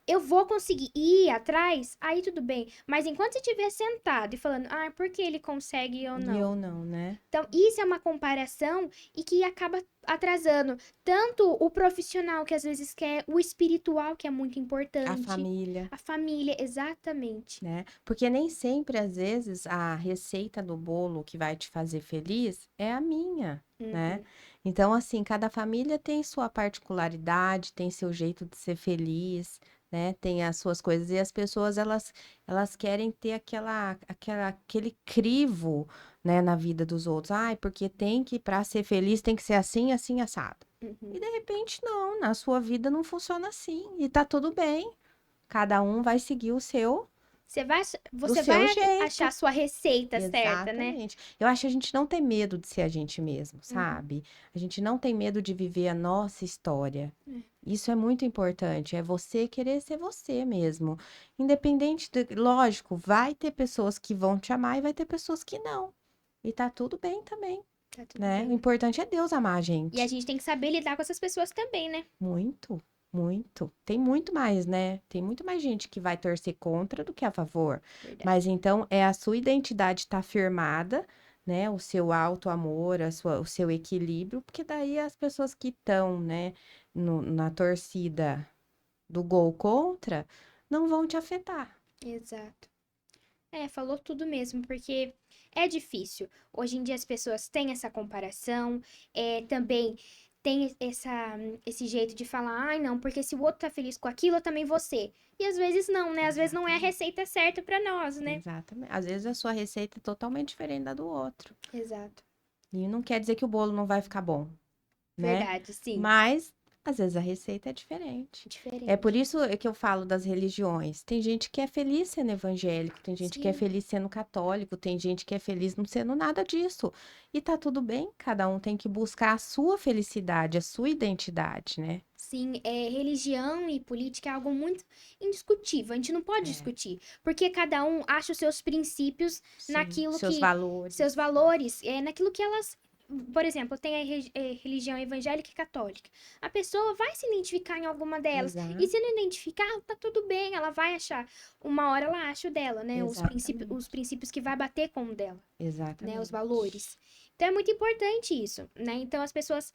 Eu vou conseguir ir atrás, aí tudo bem. Mas enquanto você estiver sentado e falando, por que ele consegue e eu E não? eu não, né? Então, isso é uma comparação e que acaba atrasando tanto o profissional que às vezes quer, o espiritual que é muito A importante, família, a família, exatamente. né? Porque nem sempre, às vezes, a receita do bolo que vai te fazer feliz é a minha, né? Uhum, Então, assim, cada família tem sua particularidade, tem seu jeito de ser feliz, né? Tem as suas coisas. E as pessoas, elas querem ter aquele crivo, né, na vida dos outros. Ai, porque tem que, para ser feliz, tem que ser assim, assim, assado. E uhum. de repente, não, na sua vida não funciona assim. E tá tudo bem. Cada um vai seguir do Você seu vai achar jeito. a sua receita certa, né? Exatamente. Eu acho que a gente não tem medo de ser a gente mesmo, Uhum. sabe? A gente não tem medo de viver a nossa história. Isso é muito importante, é você querer ser você mesmo. Independente lógico, vai ter pessoas que vão te amar e vai ter pessoas que não. E tá tudo bem também, Tá tudo né? O bem. importante é Deus amar a E a gente. gente tem que saber lidar com essas pessoas também, né? Muito, muito. Tem muito mais, né? Tem muito mais gente que vai torcer contra do que a favor. Mas Verdade. então é a sua identidade estar firmada, né? O seu auto-amor, o seu equilíbrio, porque daí as pessoas que estão, né, na torcida do gol contra não vão te afetar. Exato. É, falou tudo mesmo, porque é difícil. Hoje em dia as pessoas têm essa comparação, também tem esse jeito de falar, ai não, porque se o outro tá feliz com aquilo, eu também vou ser. E às vezes não, né? Às vezes não é a Exatamente. receita certa pra nós, né? Exatamente. Às vezes a sua receita é totalmente diferente da do outro. Exato. E não quer dizer que o bolo não vai ficar bom, né? Verdade, sim. Mas às vezes a receita é diferente. É por Diferente. isso que eu falo das religiões. Tem gente que é feliz sendo evangélico, tem gente que é Sim. feliz sendo católico, tem gente que é feliz não sendo nada disso. E tá tudo bem, cada um tem que buscar a sua felicidade, a sua identidade, né? Sim, religião e política é algo muito indiscutível. A gente não pode É, discutir, porque cada um acha os seus princípios sim, naquilo seus que, seus valores. valores, naquilo que elas, por exemplo, tem a religião evangélica e católica. A pessoa vai se identificar em alguma delas, e Exato, se não identificar, tá tudo bem, ela vai achar. Uma hora ela acha o dela, né? Os exatamente, princípios que vai bater com o dela, né? Os exatamente. valores. Então é muito importante isso, né? Então as pessoas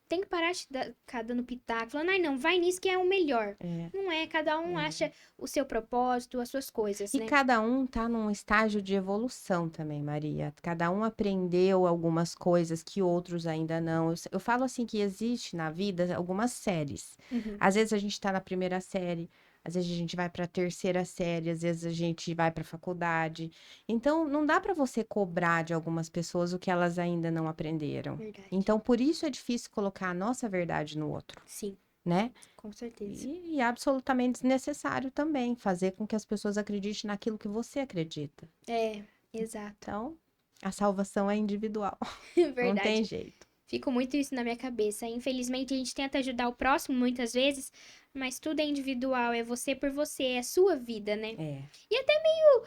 tem que parar de ficar dando pitaco, falando, ai não, vai nisso que é o melhor. É, Não é, cada um é. acha o seu propósito, as suas coisas, E né? cada um tá num estágio de evolução também, Maria. Cada um aprendeu algumas coisas que outros ainda não. Eu falo assim que existe na vida algumas séries. Uhum. Às vezes a gente tá na primeira série, às vezes a gente vai para a terceira série, às vezes a gente vai para a faculdade. Então, não dá para você cobrar de algumas pessoas o que elas ainda não aprenderam. Verdade. Então, por isso é difícil colocar a nossa verdade no outro, Sim, né? com certeza. E é absolutamente desnecessário também fazer com que as pessoas acreditem naquilo que você acredita. É, exato. Então, a salvação é individual, não tem Verdade. jeito. Fico muito isso na minha cabeça. Infelizmente, a gente tenta ajudar o próximo muitas vezes, mas tudo é individual, é você por você, é a sua vida, né? É, E até meio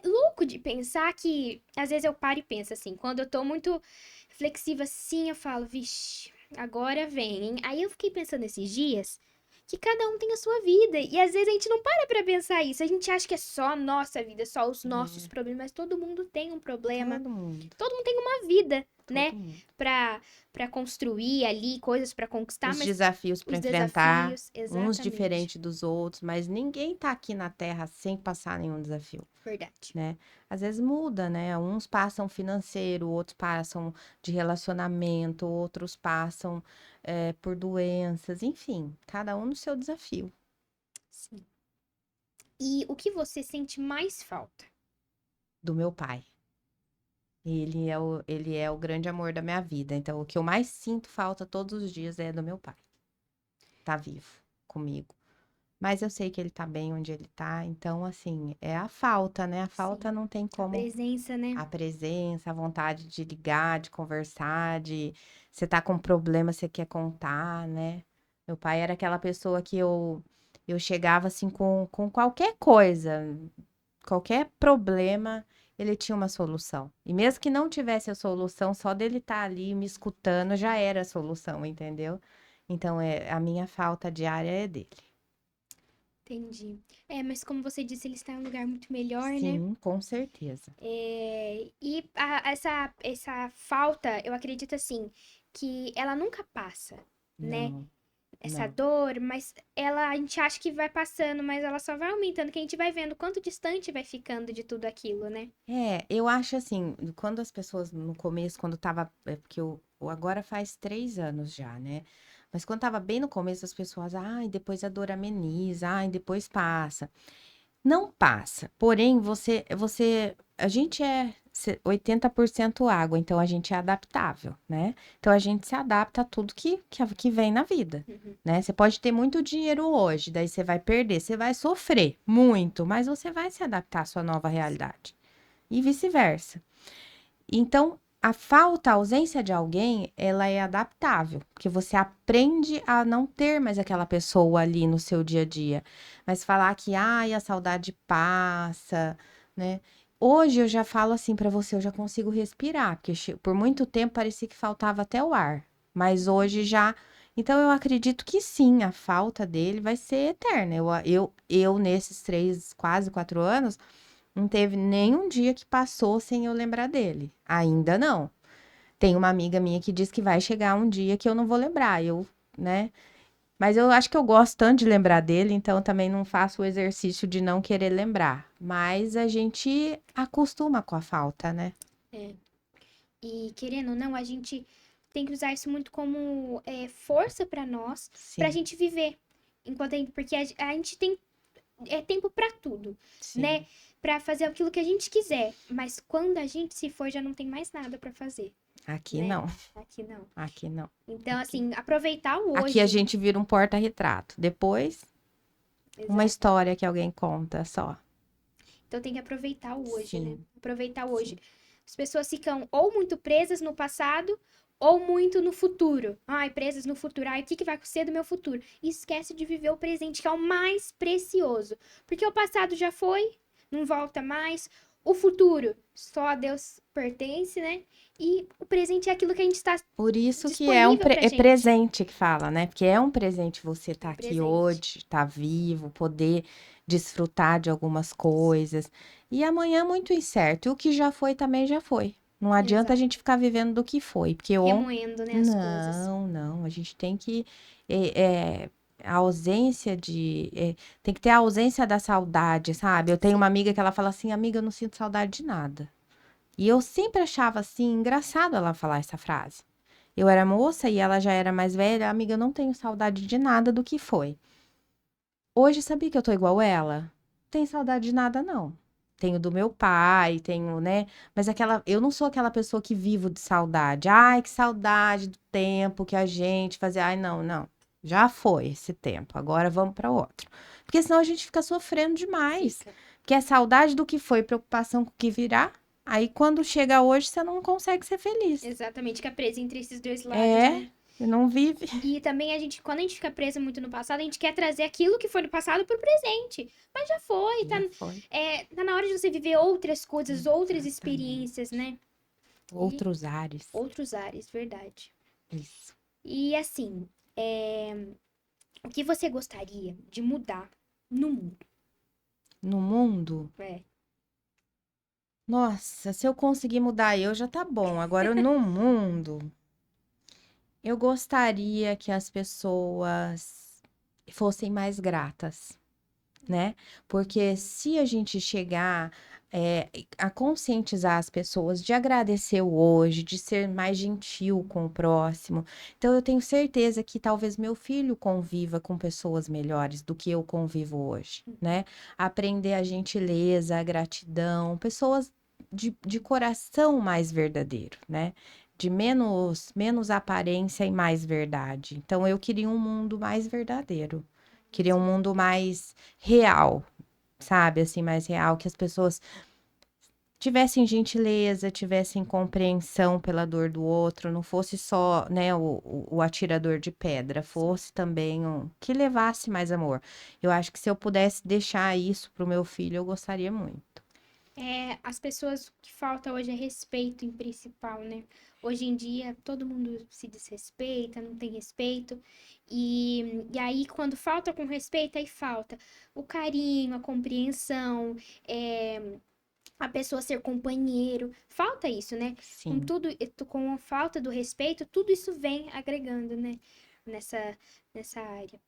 louco de pensar que, às vezes eu paro e penso assim, quando eu tô muito reflexiva assim, eu falo, vixe, agora vem, hein? Aí eu fiquei pensando esses dias que cada um tem a sua vida. E às vezes a gente não para pra pensar isso. A gente acha que é só a nossa vida, só os nossos problemas. Mas todo mundo tem um problema. Todo mundo. Todo mundo tem uma vida, né? Todo mundo. Pra construir ali, coisas pra conquistar. Os Mas desafios para os enfrentar, desafios, uns exatamente. diferentes dos outros, mas ninguém tá aqui na Terra sem passar nenhum desafio, Verdade. né? Às vezes muda, né? Uns passam financeiro, outros passam de relacionamento, outros passam por doenças, enfim, cada um no seu desafio. Sim. E o que você sente mais falta? Do meu pai. Ele é o grande amor da minha vida. Então, o que eu mais sinto falta todos os dias é do meu pai. Tá vivo comigo. Mas eu sei que ele tá bem onde ele tá. Então, assim, é a falta, né? A falta Sim. não tem A como. presença, né? A presença, a vontade de ligar, de conversar, de você tá com problema, você quer contar, né? Meu pai era aquela pessoa que eu chegava assim com qualquer coisa, qualquer problema, ele tinha uma solução. E mesmo que não tivesse a solução, só dele estar ali me escutando já era a solução, entendeu? Então, a minha falta diária é dele. Entendi. É, mas como você disse, ele está em um lugar muito melhor, né? Sim, com certeza. E essa falta, eu acredito assim, que ela nunca passa, né? Não, Essa não. dor, mas a gente acha que vai passando, mas ela só vai aumentando, que a gente vai vendo quanto distante vai ficando de tudo aquilo, né? Eu acho assim, quando as pessoas no começo, quando tava, porque o agora faz 3 anos já, né? Mas quando tava bem no começo, as pessoas, ai, depois a dor ameniza, ai, depois passa. Não passa, porém, a gente é 80% água, então a gente é adaptável, né? Então a gente se adapta a tudo que vem na vida, Uhum. né? Você pode ter muito dinheiro hoje, daí você vai perder, você vai sofrer muito, mas você vai se adaptar à sua nova realidade e vice-versa. Então, a falta, a ausência de alguém, ela é adaptável, porque você aprende a não ter mais aquela pessoa ali no seu dia a dia. Mas falar que, ai, a saudade passa, né? Hoje eu já falo assim pra você, eu já consigo respirar, porque por muito tempo parecia que faltava até o ar, mas hoje já. Então eu acredito que sim, a falta dele vai ser eterna. Eu nesses 3, quase 4 anos, não teve nenhum dia que passou sem eu lembrar dele. Ainda não. Tem uma amiga minha que diz que vai chegar um dia que eu não vou lembrar. Né? Mas eu acho que eu gosto tanto de lembrar dele, então eu também não faço o exercício de não querer lembrar. Mas a gente acostuma com a falta, né? É. E querendo ou não, a gente tem que usar isso muito como força pra nós, pra Sim, gente viver. Porque a gente tem tempo pra tudo, né? sim. Pra fazer aquilo que a gente quiser. Mas quando a gente se for, já não tem mais nada pra fazer, Aqui né? não. Aqui não. Aqui não. Então, Aqui. assim, aproveitar o Aqui a hoje. gente vira um porta-retrato. Depois, uma Exato. história que alguém conta só. Então tem que aproveitar o hoje, né? Sim, Aproveitar o hoje. sim. As pessoas ficam ou muito presas no passado ou muito no futuro. Ai, presas no futuro. Ai, o que vai ser do meu futuro? E esquece de viver o presente, que é o mais precioso. Porque o passado já foi, não volta mais. O futuro só a Deus pertence, né? E o presente é aquilo que a gente está Por isso que disponível pra é gente. presente que fala, né? Porque é um presente você É estar um aqui presente. hoje, estar vivo, poder desfrutar de algumas coisas. E amanhã é muito incerto. E o que já foi também já foi. Não adianta a Exato. gente ficar vivendo do que foi, porque Remoendo, né, as coisas. não, não, a gente tem que é, é, a ausência tem que ter a ausência da saudade, sabe? Eu tenho uma Sim. amiga que ela fala assim, amiga, eu não sinto saudade de nada. E eu sempre achava assim engraçado ela falar essa frase. Eu era moça e ela já era mais velha. Amiga, eu não tenho saudade de nada do que foi. Hoje, sabia que eu tô igual ela? Não tenho saudade de nada, não. Tenho do meu pai, tenho, né? Mas eu não sou aquela pessoa que vivo de saudade. Ai, que saudade do tempo que a gente fazia. Ai, não, não. Já foi esse tempo. Agora vamos para outro. Porque senão a gente fica sofrendo demais. Fica. Porque é saudade do que foi, preocupação com o que virá. Aí quando chega hoje, você não consegue ser feliz. Exatamente, fica presa entre esses dois lados, É, né? não vive. E também quando a gente fica presa muito no passado, a gente quer trazer aquilo que foi do passado pro presente. Mas já foi, Já foi. tá na hora de você viver outras coisas, outras experiências, Exatamente. né? E Outros ares. outros ares, verdade. Isso. E assim, O que você gostaria de mudar no mundo? No mundo, É. nossa, se eu conseguir mudar eu já tá bom. Agora, no mundo, eu gostaria que as pessoas fossem mais gratas, né? Porque se a gente chegar a conscientizar as pessoas de agradecer o hoje, de ser mais gentil com o próximo, então eu tenho certeza que talvez meu filho conviva com pessoas melhores do que eu convivo hoje, né? Aprender a gentileza, a gratidão, pessoas de coração mais verdadeiro, né? De menos aparência e mais verdade. Então eu queria um mundo mais verdadeiro. Queria um mundo mais real, sabe? Assim, mais real, que as pessoas tivessem gentileza, tivessem compreensão pela dor do outro, não fosse só, né, o atirador de pedra, fosse também um que levasse mais amor. Eu acho que se eu pudesse deixar isso pro meu filho, eu gostaria muito. As pessoas, o que falta hoje é respeito em principal, né? Hoje em dia, todo mundo se desrespeita, não tem respeito. E aí, quando falta com respeito, aí falta o carinho, a compreensão, é, a pessoa ser companheiro. Falta isso, né? Com Sim, tudo, com a falta do respeito, tudo isso vem agregando, né? Nessa, nessa área.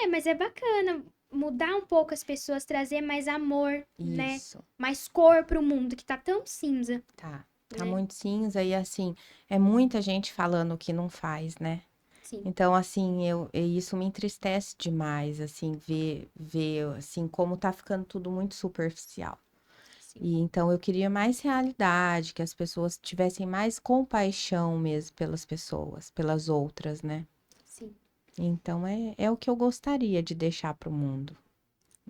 Mas é bacana mudar um pouco as pessoas, trazer mais amor, né? isso. Mais cor pro mundo que tá tão cinza, Tá. Tá né? muito cinza e assim, é muita gente falando que não faz, né? Sim, Então, assim, e isso me entristece demais, assim, ver, assim, como tá ficando tudo muito superficial. sim, E então eu queria mais realidade, que as pessoas tivessem mais compaixão mesmo pelas pessoas, pelas outras, né? sim. Então é o que eu gostaria de deixar para o mundo,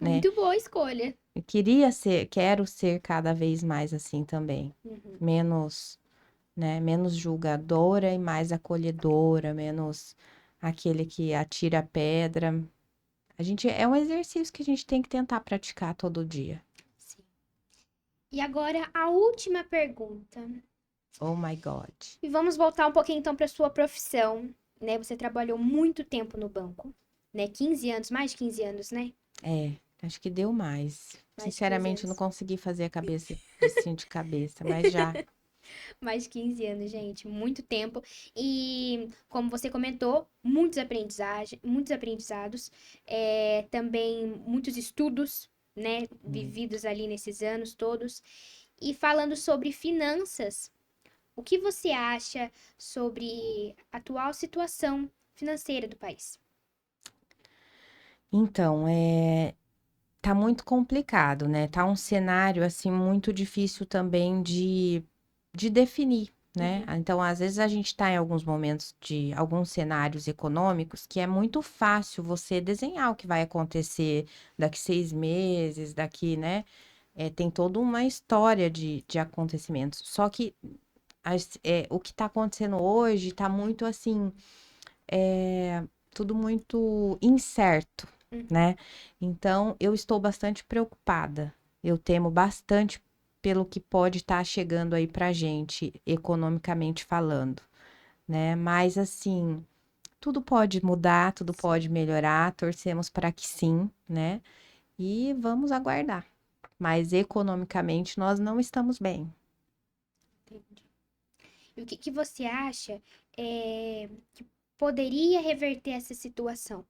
né? Muito boa escolha. Eu quero ser cada vez mais assim também, Uhum. menos, né, menos julgadora e mais acolhedora, menos aquele que atira a pedra. É um exercício que a gente tem que tentar praticar todo dia. Sim. E agora a última pergunta. Oh my God. E vamos voltar um pouquinho então para sua profissão, né? Você trabalhou muito tempo no banco, né? 15 anos, mais de 15 anos, né? Acho que deu mais. Mais de 15 Sinceramente, eu não anos. consegui fazer a cabeça assim de cabeça, mas já. Mais de 15 anos, gente, muito tempo. E, como você comentou, muitos aprendizados, também muitos estudos, né, vividos ali nesses anos todos. E falando sobre finanças, o que você acha sobre a atual situação financeira do país? Então, tá muito complicado, né? Tá um cenário assim muito difícil também de definir, né? Uhum, Então, às vezes a gente tá em alguns momentos de alguns cenários econômicos que é muito fácil você desenhar o que vai acontecer daqui 6 meses, daqui, né? Tem toda uma história de acontecimentos. Só que o que está acontecendo hoje está muito assim, tudo muito incerto, uhum, né? Então, eu estou bastante preocupada. Eu temo bastante pelo que pode estar chegando aí pra gente, economicamente falando, né? Mas, assim, tudo pode mudar, tudo sim, pode melhorar, torcemos para que sim, né? E vamos aguardar. Mas economicamente nós não estamos bem. entendi. E o que que você acha, que poderia reverter essa situação?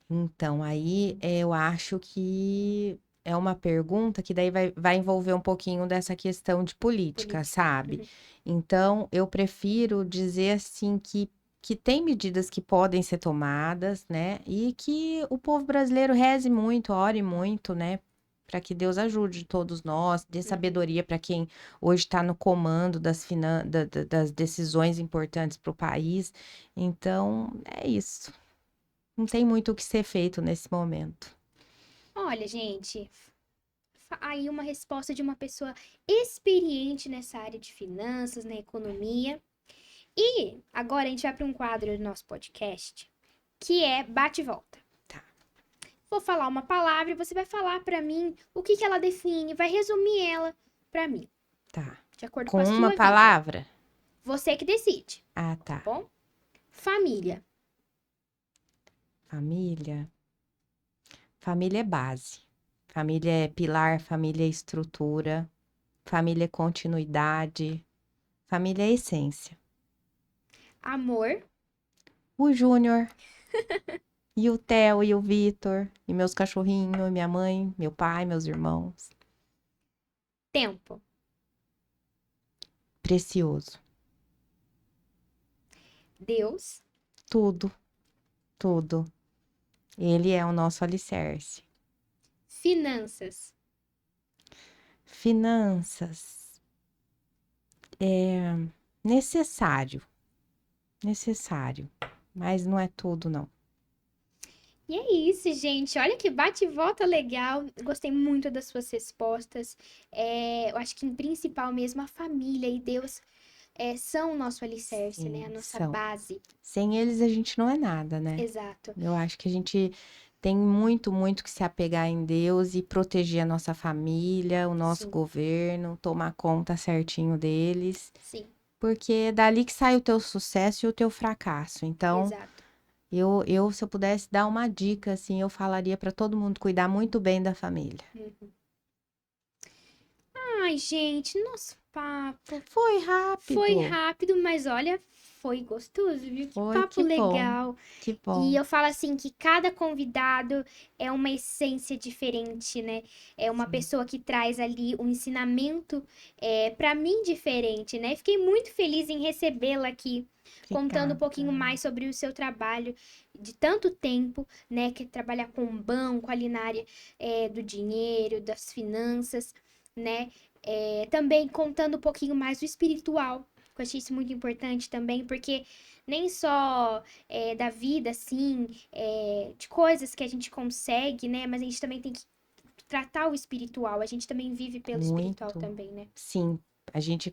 Então, aí eu acho que é uma pergunta que daí vai envolver um pouquinho dessa questão de política, Política. sabe? Uhum. Então, eu prefiro dizer assim que tem medidas que podem ser tomadas, né? E que o povo brasileiro reze muito, ore muito, né? Para que Deus ajude todos nós, dê Uhum. sabedoria para quem hoje está no comando das decisões importantes para o país. Então, é isso. Não tem muito o que ser feito nesse momento. Olha, gente, aí uma resposta de uma pessoa experiente nessa área de finanças, na economia. E agora a gente vai para um quadro do nosso podcast que é bate e volta. Tá, Vou falar uma palavra e você vai falar para mim o que que ela define, vai resumir ela para mim, tá. de acordo com Com a uma sua vida. palavra? Você que decide, Ah, tá tá. bom? Família, Família. Família é base. Família é pilar, família é estrutura, família é continuidade, família é essência. Amor. O Júnior, e o Theo, e o Vitor, e meus cachorrinhos, e minha mãe, meu pai, meus irmãos. Tempo. Precioso. Deus. Tudo, tudo. Ele é o nosso alicerce. Finanças. Finanças. É necessário. Necessário. Mas não é tudo, não. E é isso, gente. Olha que bate e volta legal. Gostei muito das suas respostas. Eu acho que, em principal mesmo, a família e Deus são o nosso alicerce, né? A Sim, nossa são. base. Sem eles a gente não é nada, né? Exato. Eu acho que a gente tem muito, muito que se apegar em Deus e proteger a nossa família, o nosso Sim, governo, tomar conta certinho deles, sim, porque é dali que sai o teu sucesso e o teu fracasso. Então, exato. se eu pudesse dar uma dica, assim, eu falaria para todo mundo cuidar muito bem da família. Ai, gente, nosso papo Foi foi rápido. rápido, mas olha, foi gostoso, viu? Que Foi, papo que bom, legal. que E bom. eu falo assim que cada convidado é uma essência diferente, né? É uma Sim, pessoa que traz ali um ensinamento para mim diferente, né? Fiquei muito feliz em recebê-la aqui, contando um pouquinho obrigada. mais sobre o seu trabalho de tanto tempo, né? Que é trabalhar com banco ali na área do dinheiro, das finanças, né? Também contando um pouquinho mais do espiritual. Que eu achei isso muito importante também, porque nem só da vida, assim, de coisas que a gente consegue, né? Mas a gente também tem que tratar o espiritual. A gente também vive pelo espiritual Muito. também, né? Sim,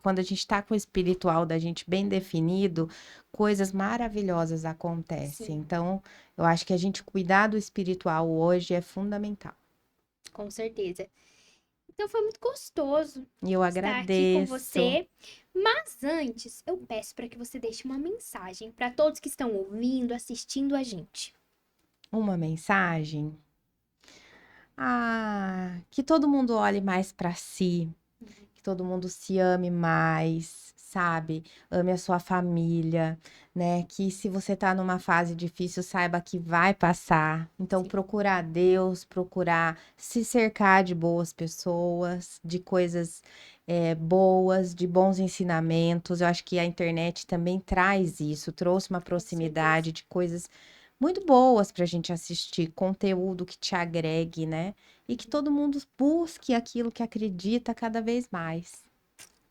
quando a gente tá com o espiritual da gente bem definido, coisas maravilhosas acontecem. Sim, Então, eu acho que a gente cuidar do espiritual hoje é fundamental. com certeza. Então foi muito gostoso E eu estar aqui com agradeço. você. Mas antes, eu peço para que você deixe uma mensagem para todos que estão ouvindo, assistindo a gente. Uma mensagem. Que todo mundo olhe mais para si, que todo mundo se ame mais, sabe? Ame a sua família, né? Que se você tá numa fase difícil, saiba que vai passar. Então, Sim, procurar Deus, procurar se cercar de boas pessoas, de coisas boas, de bons ensinamentos. Eu acho que a internet também traz isso, trouxe uma com certeza. proximidade de coisas muito boas para a gente assistir, conteúdo que te agregue, né? E que todo mundo busque aquilo que acredita cada vez mais.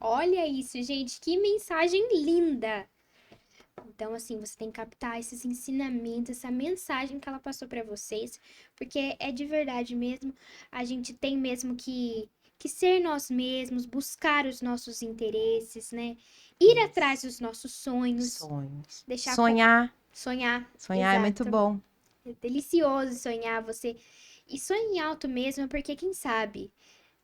Olha isso, gente, que mensagem linda! Então, assim, você tem que captar esses ensinamentos, essa mensagem que ela passou pra vocês, porque é de verdade mesmo, a gente tem mesmo que ser nós mesmos, buscar os nossos interesses, né? Ir atrás Isso. dos nossos sonhos, Sonhos. deixar Sonhar. sonhar, Sonhar é muito exato. bom. É delicioso sonhar você e sonhar alto mesmo, porque quem sabe,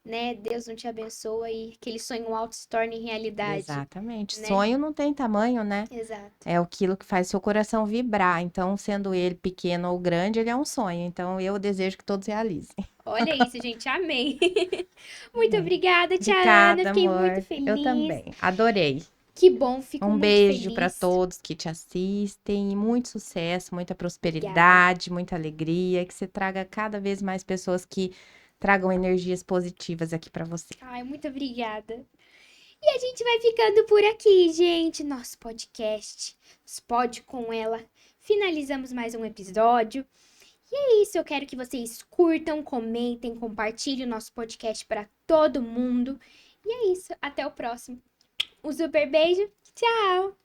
né? Deus não te abençoa e aquele sonho alto se torne realidade, Exatamente. né? Sonho não tem tamanho, né? Exato. É aquilo que faz seu coração vibrar. Então, sendo ele pequeno ou grande, ele é um sonho. Então, eu desejo que todos realizem. Olha isso, gente. Amém. Muito Amém. obrigada, tia Ana. Obrigada, Fiquei muito amor. Eu feliz. também. Adorei. Que bom, fico Um muito beijo para feliz. todos que te assistem e muito sucesso, muita Obrigada. prosperidade, muita alegria, que você traga cada vez mais pessoas que tragam energias positivas aqui para você. Ai, muito obrigada. E a gente vai ficando por aqui, gente. Nosso podcast. Pode com ela. Finalizamos mais um episódio. E é isso, eu quero que vocês curtam, comentem, compartilhem o nosso podcast para todo mundo. E é isso, até o próximo. Um super beijo. Tchau.